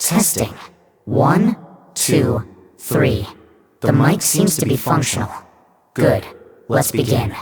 Testing. 1, 2, 3. The mic seems to be functional. Good. Let's begin.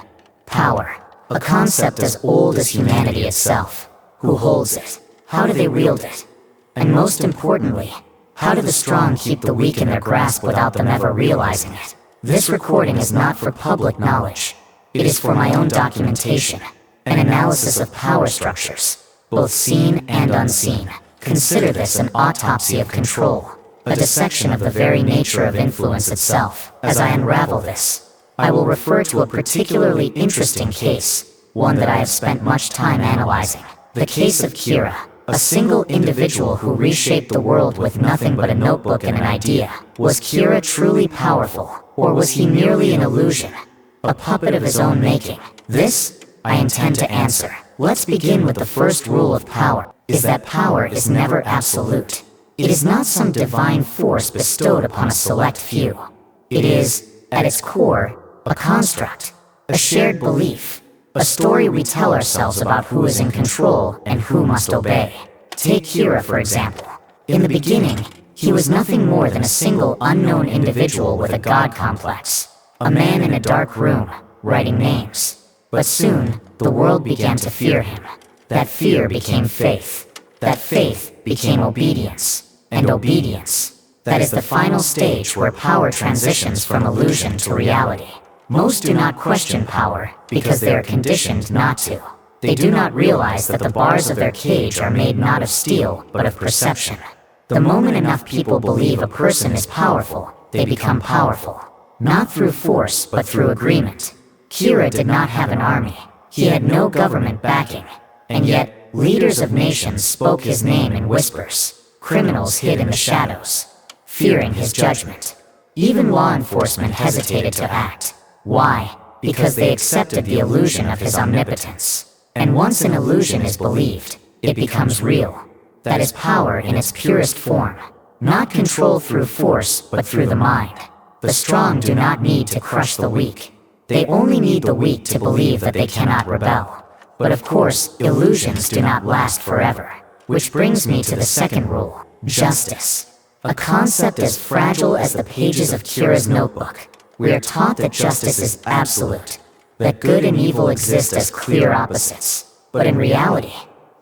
Power. A concept as old as humanity itself. Who holds it? How do they wield it? And most importantly, how do the strong keep the weak in their grasp without them ever realizing it? This recording is not for public knowledge. It is for my own documentation, an analysis of power structures, both seen and unseen. Consider this an autopsy of control, a dissection of the very nature of influence itself. As I unravel this, I will refer to a particularly interesting case, one that I have spent much time analyzing. The case of Kira, a single individual who reshaped the world with nothing but a notebook and an idea. Was Kira truly powerful, or was he merely an illusion, a puppet of his own making? This, I intend to answer. Let's begin with the first rule of power, is that power is never absolute. It is not some divine force bestowed upon a select few. It is, at its core, a construct, a shared belief, a story we tell ourselves about who is in control and who must obey. Take Kira for example. In the beginning, he was nothing more than a single unknown individual with a god complex, a man in a dark room, writing names. But soon, the world began to fear him. That fear became faith. That faith became obedience. And obedience, that is the final stage where power transitions from illusion to reality. Most do not question power because they are conditioned not to. They do not realize that the bars of their cage are made not of steel, but of perception. The moment enough people believe a person is powerful, they become powerful. Not through force, but through agreement. Kira did not have an army. He had no government backing. And yet, leaders of nations spoke his name in whispers. Criminals hid in the shadows, fearing his judgment. Even law enforcement hesitated to act. Why? Because they accepted the illusion of his omnipotence. And once an illusion is believed, it becomes real. That is power in its purest form. Not control through force, but through the mind. The strong do not need to crush the weak. They only need the weak to believe that they cannot rebel. But of course, illusions do not last forever. Which brings me to the second rule, justice. A concept as fragile as the pages of Kira's notebook. We are taught that justice is absolute, that good and evil exist as clear opposites. But in reality,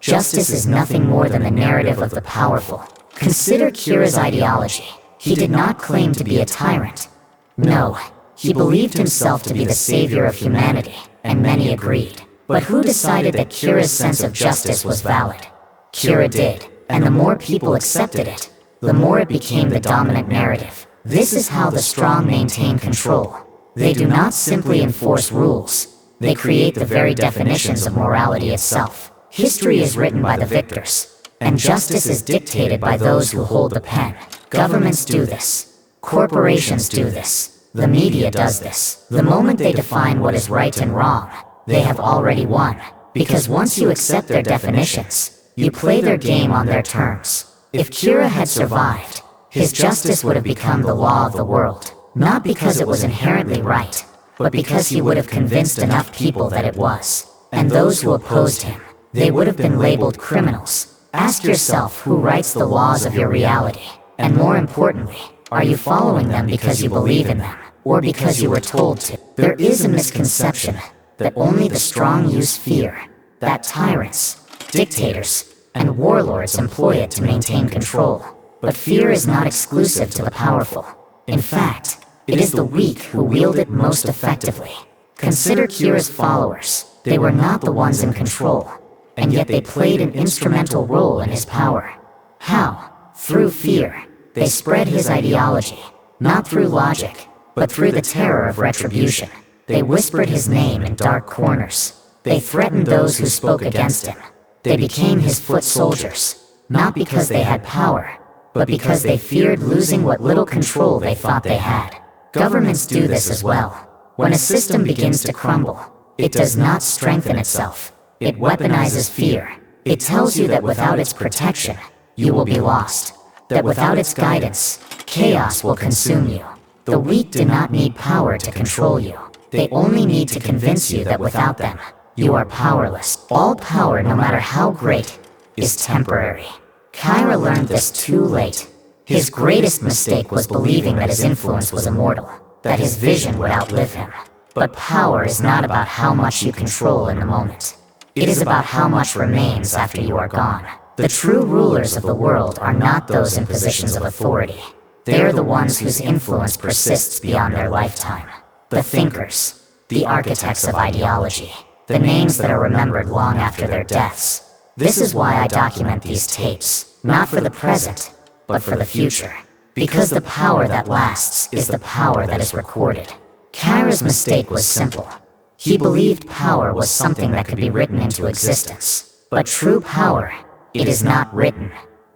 justice is nothing more than the narrative of the powerful. Consider Kira's ideology. He did not claim to be a tyrant. No, he believed himself to be the savior of humanity, and many agreed. But who decided that Kira's sense of justice was valid? Kira did, and the more people accepted it, the more it became the dominant narrative. This is how the strong maintain control. They do not simply enforce rules. They create the very definitions of morality itself. History is written by the victors, and justice is dictated by those who hold the pen. Governments do this. Corporations do this. The media does this. The moment they define what is right and wrong, they have already won. Because once you accept their definitions, you play their game on their terms. If Kira had survived, his justice would have become the law of the world. Not because it was inherently right, but because he would have convinced enough people that it was. And those who opposed him, they would have been labeled criminals. Ask yourself who writes the laws of your reality. And more importantly, are you following them because you believe in them, or because you were told to? There is a misconception that only the strong use fear, that tyrants, dictators, and warlords employ it to maintain control. But fear is not exclusive to the powerful. In fact, it is the weak who wield it most effectively. Consider Kira's followers. They were not the ones in control, and yet they played an instrumental role in his power. How? Through fear. They spread his ideology, not through logic, but through the terror of retribution. They whispered his name in dark corners. They threatened those who spoke against him. They became his foot soldiers, not because they had power, but because they feared losing what little control they thought they had. Governments do this as well. When a system begins to crumble, it does not strengthen itself. It weaponizes fear. It tells you that without its protection, you will be lost. That without its guidance, chaos will consume you. The weak do not need power to control you. They only need to convince you that without them, you are powerless. All power, no matter how great, is temporary. Kyra learned this too late. His greatest mistake was believing that his influence was immortal, that his vision would outlive him. But power is not about how much you control in the moment. It is about how much remains after you are gone. The true rulers of the world are not those in positions of authority. They are the ones whose influence persists beyond their lifetime. The thinkers, the architects of ideology, the names that are remembered long after their deaths. This is why I document these tapes, not for the present, but for the future. Because the power that lasts is the power that is recorded. Kyra's mistake was simple. He believed power was something that could be written into existence. But true power, it is not written.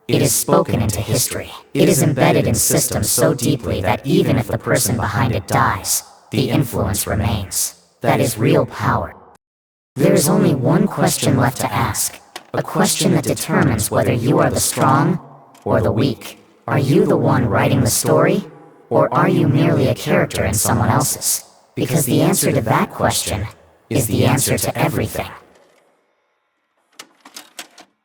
It is spoken into history. It is embedded in systems so deeply that even if the person behind it dies, the influence remains. That is real power. There is only one question left to ask. A question that determines whether you are the strong or the weak. Are you the one writing the story? Or are you merely a character in someone else's? Because the answer to that question is the answer to everything.